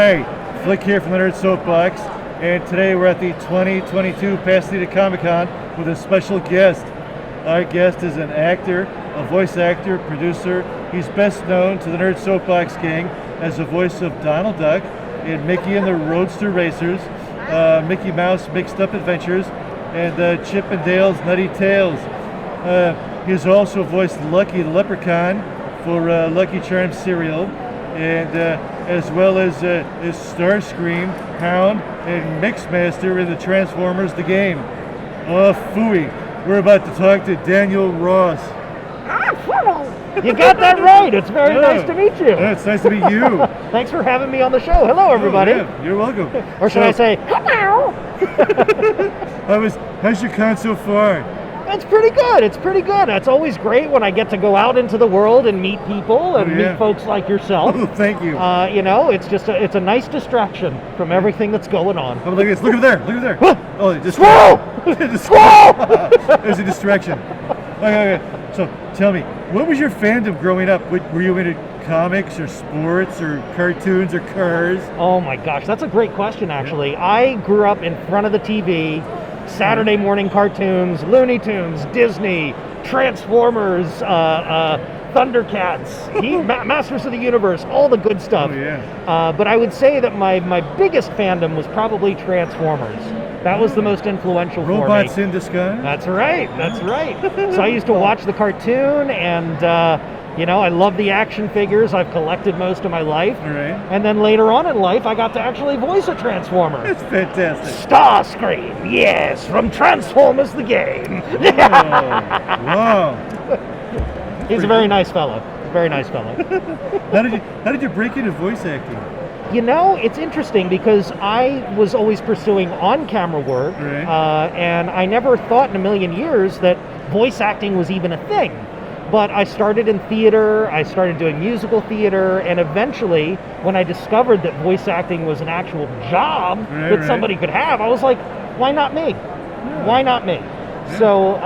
Hi, Flick here from the Nerd Soapbox, and today we're at the 2022 Pasadena Comic Con with a special guest. Our guest is an actor, a voice actor, producer. He's best known to the Nerd Soapbox gang as the voice of Donald Duck in Mickey and the Roadster Racers, Mickey Mouse Mixed Up Adventures, and Chip and Dale's Nutty Tales. He's also voiced Lucky the Leprechaun for Lucky Charms cereal, and as well as Starscream, Hound, and Mixmaster in the Transformers the game. Oh, phooey. We're about to talk to Daniel Ross. You got that right. It's very nice to meet you. Yeah, it's nice to meet you. Thanks for having me on the show. Hello, everybody. Oh, yeah, you're welcome. Or should I say, hello? How's your con so far? It's pretty good. It's pretty good. It's always great when I get to go out into the world and meet people and meet folks like yourself. Oh, thank you. You know, it's just it's a nice distraction from everything that's going on. Oh, look at this. Look over there. Look over there. Oh, just Squirrel! There's a distraction. Okay. So tell me, what was your fandom growing up? Were you into comics or sports or cartoons or cars? Oh my gosh, that's a great question, actually. Yeah. I grew up in front of the TV, Saturday morning cartoons, Looney Tunes, Disney, Transformers, Thundercats, Masters of the Universe, all the good stuff. Oh, yeah. But I would say that my biggest fandom was probably Transformers. That was the most influential for me. Robots in disguise? That's right. So I used to watch the cartoon, and you know, I love the action figures. I've collected most of my life. All right. And then later on in life, I got to actually voice a Transformer. That's fantastic. Starscream, yes, from Transformers the game. Wow. He's a very nice fellow. Very nice fellow. How did you break into voice acting? You know, it's interesting because I was always pursuing on-camera work, and I never thought in a million years that voice acting was even a thing. But I started in theater, I started doing musical theater, and eventually, when I discovered that voice acting was an actual job that somebody could have, I was like, why not me? Yeah. Why not me? Yeah. So,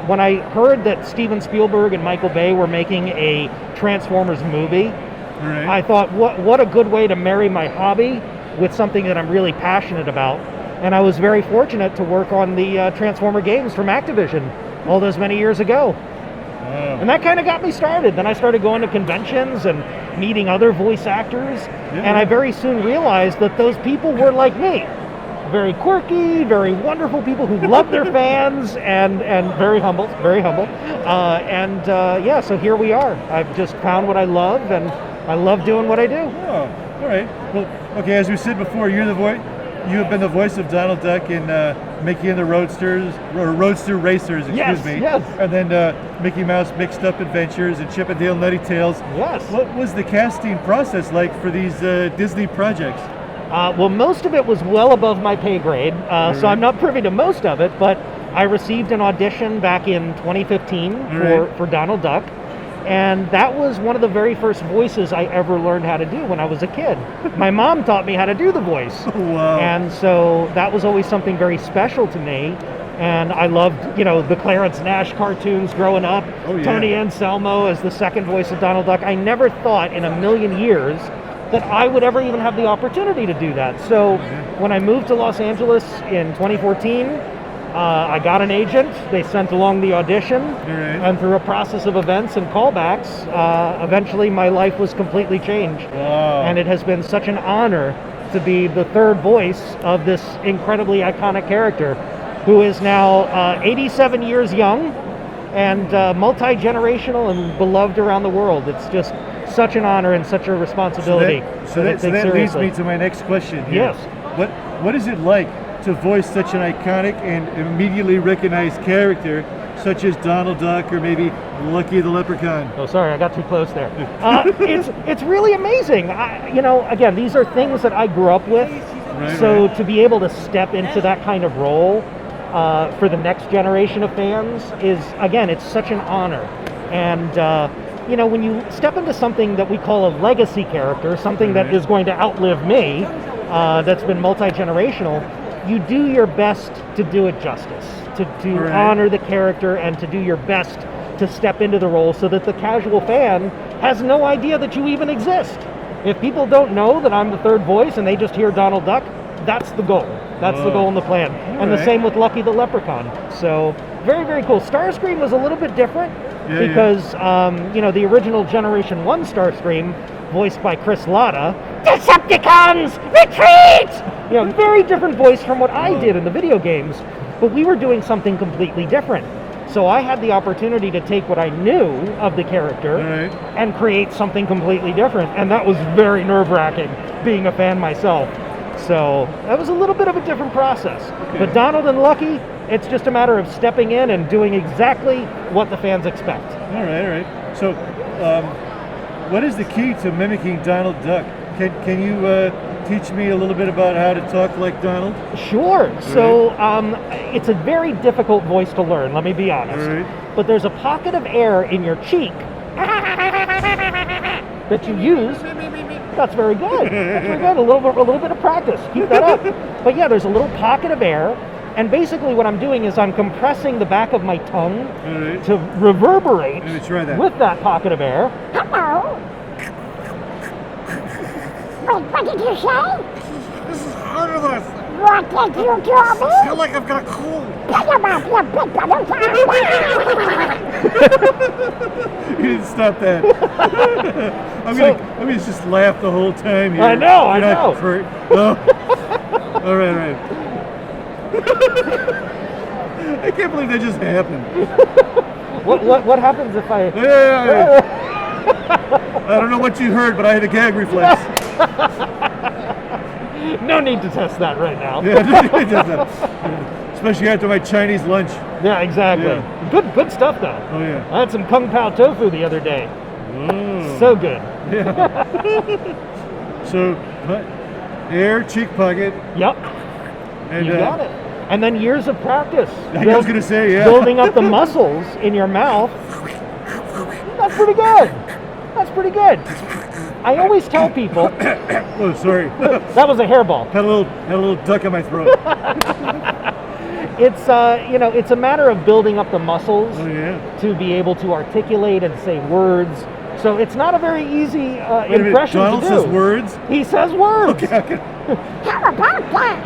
when I heard that Steven Spielberg and Michael Bay were making a Transformers movie, I thought, what a good way to marry my hobby with something that I'm really passionate about. And I was very fortunate to work on the Transformer games from Activision all those many years ago. And that kind of got me started. Then I started going to conventions and meeting other voice actors. Yeah. And I very soon realized that those people were like me. Very quirky, very wonderful people who love their fans and very humble. So here we are. I've just found what I love, and I love doing what I do. Oh, all right. Well, okay, as we said before, you have been the voice of Donald Duck in Mickey and the Roadster Racers, excuse me. Yes. And then Mickey Mouse Mixed Up Adventures and Chip and Dale Nutty Tales. Yes. What was the casting process like for these Disney projects? Well, most of it was well above my pay grade, so I'm not privy to most of it, but I received an audition back in 2015 for Donald Duck. And that was one of the very first voices I ever learned how to do when I was a kid. My mom taught me how to do the voice. Wow. And so that was always something very special to me. And I loved, the Clarence Nash cartoons growing up. Oh, yeah. Tony Anselmo as the second voice of Donald Duck. I never thought in a million years that I would ever even have the opportunity to do that. So when I moved to Los Angeles in 2014, I got an agent. They sent along the audition, and through a process of events and callbacks, eventually my life was completely changed. Wow. And it has been such an honor to be the third voice of this incredibly iconic character, who is now 87 years young and multi-generational and beloved around the world. It's just such an honor and such a responsibility. So that leads me to my next question here. Yes. What is it like to voice such an iconic and immediately recognized character such as Donald Duck or maybe Lucky the Leprechaun? Oh, sorry, I got too close there. It's really amazing. Again, these are things that I grew up with. To be able to step into that kind of role for the next generation of fans is, again, it's such an honor. And when you step into something that we call a legacy character, something that is going to outlive me, that's been multi-generational, you do your best to do it justice, to honor the character and to do your best to step into the role so that the casual fan has no idea that you even exist. If people don't know that I'm the third voice and they just hear Donald Duck, that's the goal. That's the goal and the plan. And the same with Lucky the Leprechaun. So very, very cool. Starscream was a little bit different because, the original Generation 1 Starscream, voiced by Chris Latta, Decepticons, retreat! Very different voice from what I did in the video games. But we were doing something completely different. So I had the opportunity to take what I knew of the character and create something completely different. And that was very nerve-wracking, being a fan myself. So that was a little bit of a different process. But Donald and Lucky, it's just a matter of stepping in and doing exactly what the fans expect. All right. So what is the key to mimicking Donald Duck? Can you teach me a little bit about how to talk like Donald? Sure. So it's a very difficult voice to learn, let me be honest. But there's a pocket of air in your cheek that you use. That's very good. That's very good. A little bit of practice. Keep that up. But yeah, there's a little pocket of air, and basically what I'm doing is I'm compressing the back of my tongue to reverberate with that pocket of air. Hello. Wait, what did you say? This is harder than I thought. What did you do I feel like I've got a cold. Pick him up, you big brother. You didn't stop that. I'm gonna just laugh the whole time here. I know. All right. I can't believe that just happened. What happens if I... I don't know what you heard, but I had a gag reflex. No need to test that right now. Especially after my Chinese lunch. Yeah, exactly. Yeah. Good stuff, though. Oh, yeah. I had some Kung Pao tofu the other day. So good. Yeah. So, air, cheek pocket. Yep. And, you got it. And then years of practice. I was going to say, Building up the muscles in your mouth. That's pretty good. I always tell people. Oh, sorry. That was a hairball. Had a little duck in my throat. It's a matter of building up the muscles to be able to articulate and say words. So it's not a very easy impression Donald to do. says words? He says words. Okay. How about that?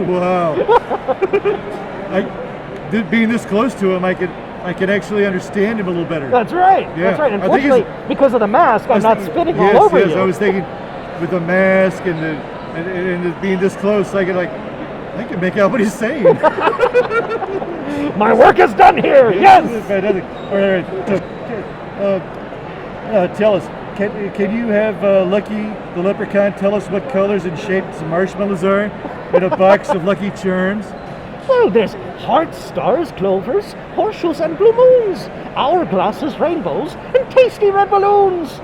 Wow. Being this close to him, I can actually understand him a little better. That's right. Yeah. That's right. Unfortunately, because of the mask, I'm not spitting all over you. I was thinking with the mask and being this close, I can make out what he's saying. My work is done here. Yes. Fantastic. All right. So, tell us, can you have Lucky the Leprechaun tell us what colors and shapes marshmallows are in a box of Lucky Charms? Well, there's hearts, stars, clovers, horseshoes, and blue moons, hourglasses, rainbows, and tasty red balloons.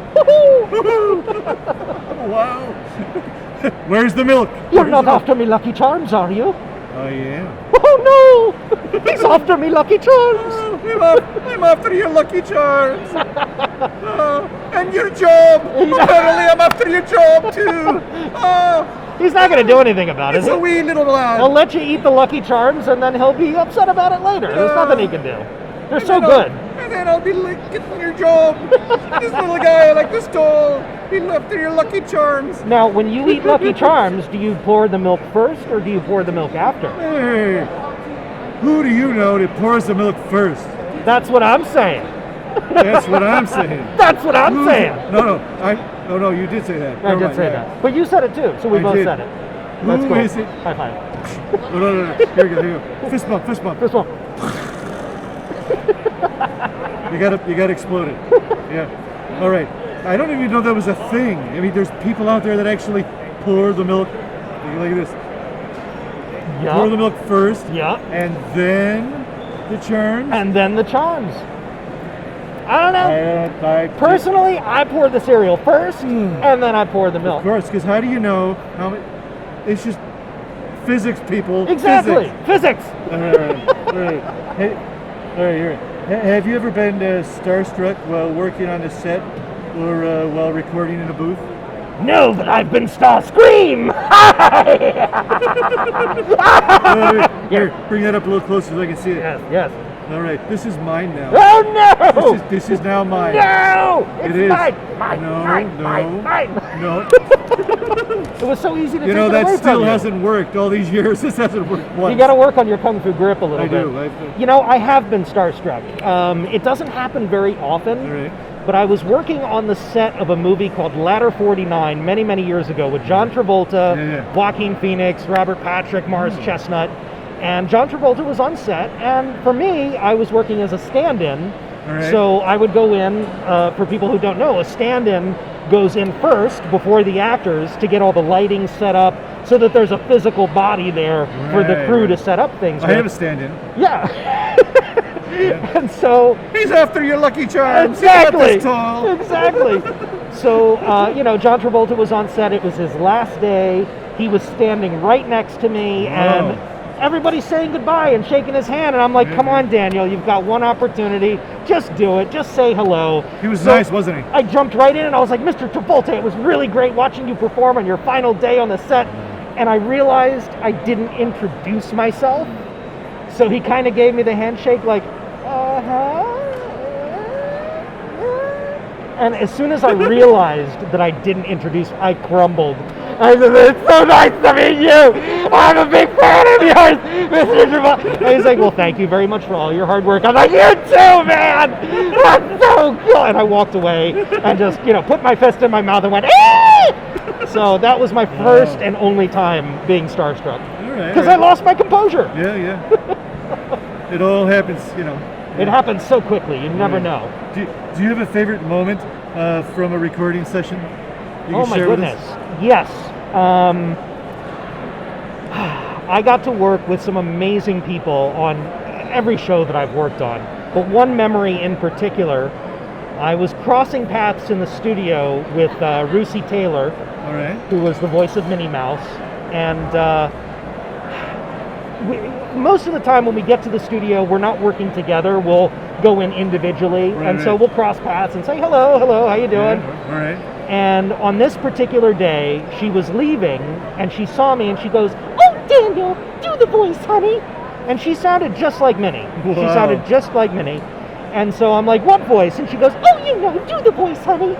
Wow. Where's the milk? You're not after me Lucky Charms, are you? I am. Oh no! He's after me Lucky Charms. I'm after your Lucky Charms. And your job. Apparently, I'm after your job too. He's not going to do anything about it. It's a wee little lad. He'll let you eat the Lucky Charms, and then he'll be upset about it later. There's nothing he can do. They're so good. And then I'll be getting your job. This little guy like this tall. He'll after your Lucky Charms. Now, when you eat Lucky Charms, do you pour the milk first, or do you pour the milk after? Hey, who do you know that pours the milk first? That's what I'm saying. That's what I'm saying. That's what I'm saying. No, you did say that. I did say that. But you said it too, so we both said it. Let's go. Who is it? High five. No. Here we go. Fist bump. First one. You gotta explode it. Yeah. All right. I don't even know that was a thing. I mean, there's people out there that actually pour the milk. Look at this. Yeah. Pour the milk first. Yeah. And then the charms. And then the charms. I don't know. Personally, I pour the cereal first, and then I pour the milk. Of course, because how do you know how many? It's just physics, people. Exactly. Physics. All right. Hey, all right, here. Have you ever been starstruck while working on the set or while recording in a booth? No, but I've been Starscream! Here, bring that up a little closer so I can see it. Yes. All right, this is mine now. Oh no! This is now mine. No! It's It is. mine! No. It was so easy to You take know, it that away still from you. hasn't worked all these years. This hasn't worked once. You got to work on your kung fu grip a little I bit. do. You know, I have been starstruck. It doesn't happen very often. All right. But I was working on the set of a movie called Ladder 49 many, many years ago with John Travolta, Joaquin Phoenix, Robert Patrick, Morris Chestnut. And John Travolta was on set. And for me, I was working as a stand-in. Right. So I would go in, for people who don't know, a stand-in goes in first before the actors to get all the lighting set up so that there's a physical body there for the crew to set up things I with. have a stand-in. Yeah. And so He's after your Lucky Charms. exactly, He's not this tall. exactly. So John Travolta was on set. It was his last day. He was standing right next to me, and everybody's saying goodbye and shaking his hand. And I'm like, "Come on, Daniel, you've got one opportunity. Just do it. Just say hello." He was nice, wasn't he? I jumped right in and I was like, "Mr. Travolta, it was really great watching you perform on your final day on the set." And I realized I didn't introduce myself. So he kind of gave me the handshake like, and as soon as I realized that I didn't introduce, I crumbled. I said, "It's so nice to meet you. I'm a big fan of yours, Mr. Travolta." And he's like, "Well, thank you very much for all your hard work." I'm like, "You too, man. That's so cool." And I walked away and just, put my fist in my mouth and went, "Eh!" So that was my first and only time being starstruck. Because I lost my composure. Yeah. It all happens, It happens so quickly, you never know. Do you have a favorite moment from a recording session? You Oh can my share with goodness. us? Yes. I got to work with some amazing people on every show that I've worked on. But one memory in particular, I was crossing paths in the studio with Russi Taylor, who was the voice of Minnie Mouse. And most of the time when we get to the studio, we're not working together. We'll go in individually. So we'll cross paths and say, hello, how you doing? All right. And on this particular day, she was leaving, and she saw me, and she goes, "Oh, Daniel, do the voice, honey." And she sounded just like Minnie. Wow. She sounded just like Minnie. And so I'm like, "What voice?" And she goes, "Oh, do the voice, honey."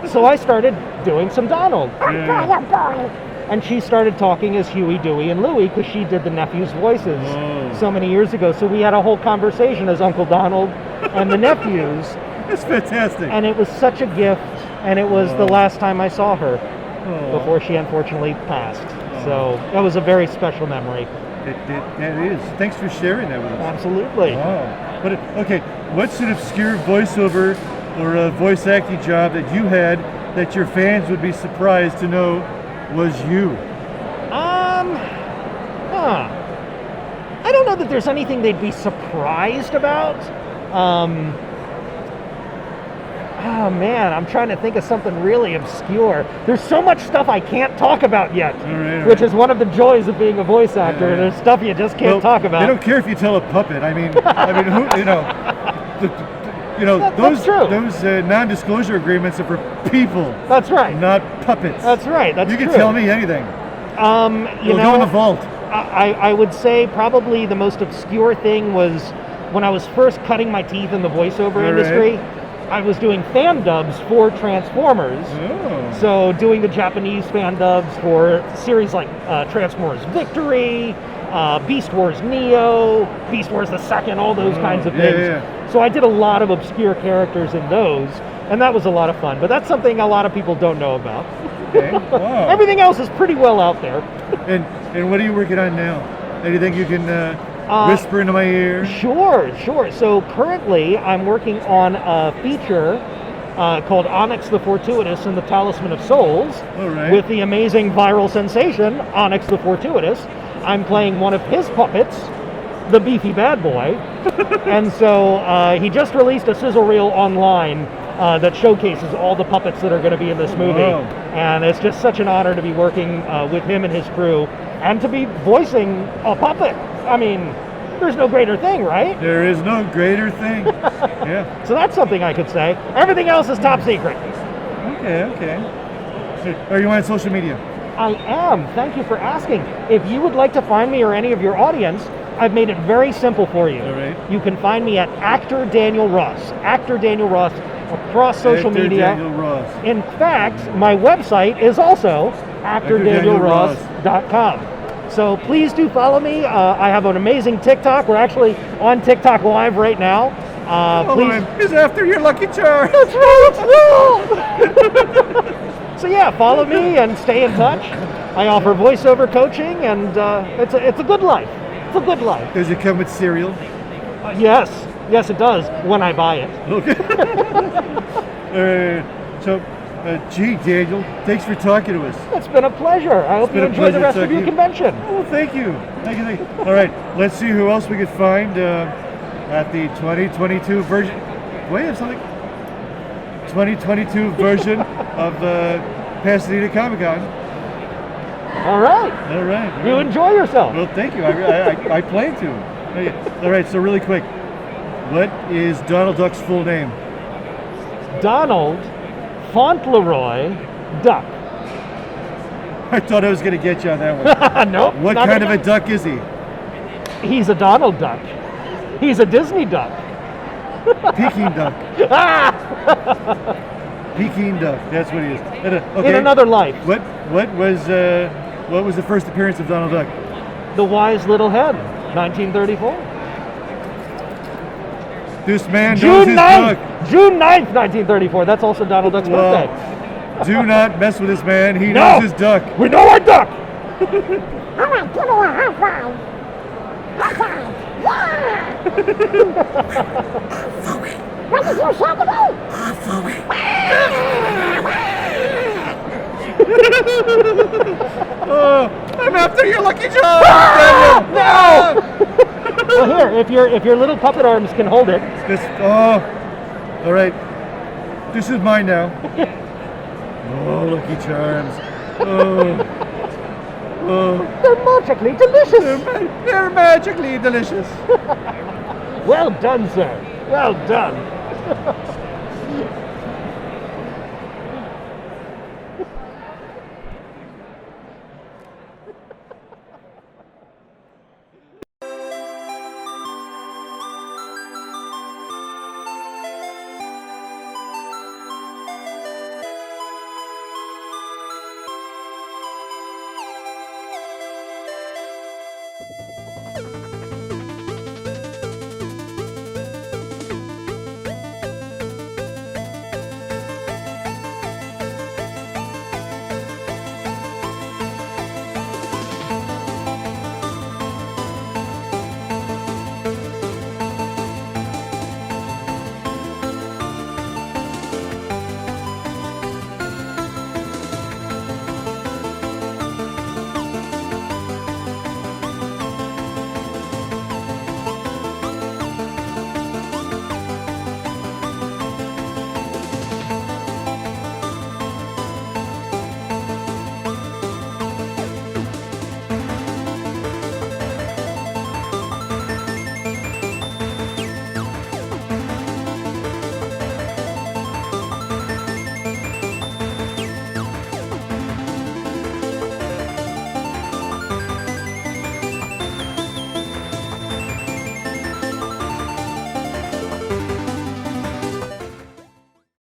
So I started doing some Donald. And she started talking as Huey, Dewey, and Louie because she did the nephews' voices so many years ago. So we had a whole conversation as Uncle Donald and the nephews. It's fantastic. And it was such a gift. And it was the last time I saw her before she unfortunately passed. So that was a very special memory. It is. Thanks for sharing that with us. Absolutely. Wow. But okay, what's an obscure voiceover or a voice acting job that you had that your fans would be surprised to know was you? I don't know that there's anything they'd be surprised about. Oh man, I'm trying to think of something really obscure. There's so much stuff I can't talk about yet, which is one of the joys of being a voice actor. There's stuff you just can't talk about. They don't care if you tell a puppet. I mean, who, That's true. Those non-disclosure agreements are for people. That's right. Not puppets. That's right. That's you true. can tell me anything. Go in the vault. I would say probably the most obscure thing was when I was first cutting my teeth in the voiceover industry. I was doing fan dubs for Transformers. So doing the Japanese fan dubs for series like Transformers Victory, Beast Wars Neo, Beast Wars the Second, all those kinds of things. So I did a lot of obscure characters in those, and that was a lot of fun. But that's something a lot of people don't know about. Okay. Wow. Everything else is pretty well out there. And what are you working on now? Anything you can whisper into my ear? Sure. So currently I'm working on a feature called Onyx the Fortuitous and the Talisman of Souls with the amazing viral sensation Onyx the Fortuitous. I'm playing one of his puppets, the beefy bad boy. And so he just released a sizzle reel online that showcases all the puppets that are going to be in this movie. And it's just such an honor to be working with him and his crew and to be voicing a puppet. I mean, there's no greater thing, right? There is no greater thing. Yeah. So that's something I could say. Everything else is top secret. Okay. Are you on social media? I am. Thank you for asking. If you would like to find me or any of your audience, I've made it very simple for you. All right. You can find me at Actor Daniel Ross. Actor Daniel Ross across social Actor media. Daniel Ross. In fact, my website is also actordanielross.com. So please do follow me. I have an amazing TikTok. We're actually on TikTok Live right now. Please. He's after your Lucky Charms. That's right. So yeah, follow me and stay in touch. I offer voiceover coaching, and it's a good life. It's a good life. Does it come with cereal? Yes, it does when I buy it. Okay. So, gee, Daniel, thanks for talking to us. It's been a pleasure. I hope you been a enjoy the pleasure rest of your talking. convention. Oh, thank you. Thank you. All right, let's see who else we could find at the 2022 version. Wait, have something. 2022 version of Pasadena Comic Con. All right. All right. You enjoy yourself. Well, thank you. I plan to. All right. So really quick, what is Donald Duck's full name? Donald Fauntleroy Duck. I thought I was going to get you on that one. Nope. What not kind of at a duck is he? all. He's a Donald Duck. He's a Disney duck. Peking duck. Peking duck. That's what he is. Okay. In another life. What was the first appearance of Donald Duck? The Wise Little Hen, 1934. This man knows June his 9th, duck. June 9th, 1934. That's also Donald Duck's Well, birthday. do not mess with this man. He No. knows his duck. We know our duck. All right, give me a high five. High five. Yeah! What did you say to me? Oh, I'm after your Lucky Charms, Daniel. Well, here, if your little puppet arms can hold it. All right. This is mine now. Oh, Lucky Charms. Oh, They're magically delicious. They're magically delicious. Well done, sir. Well done.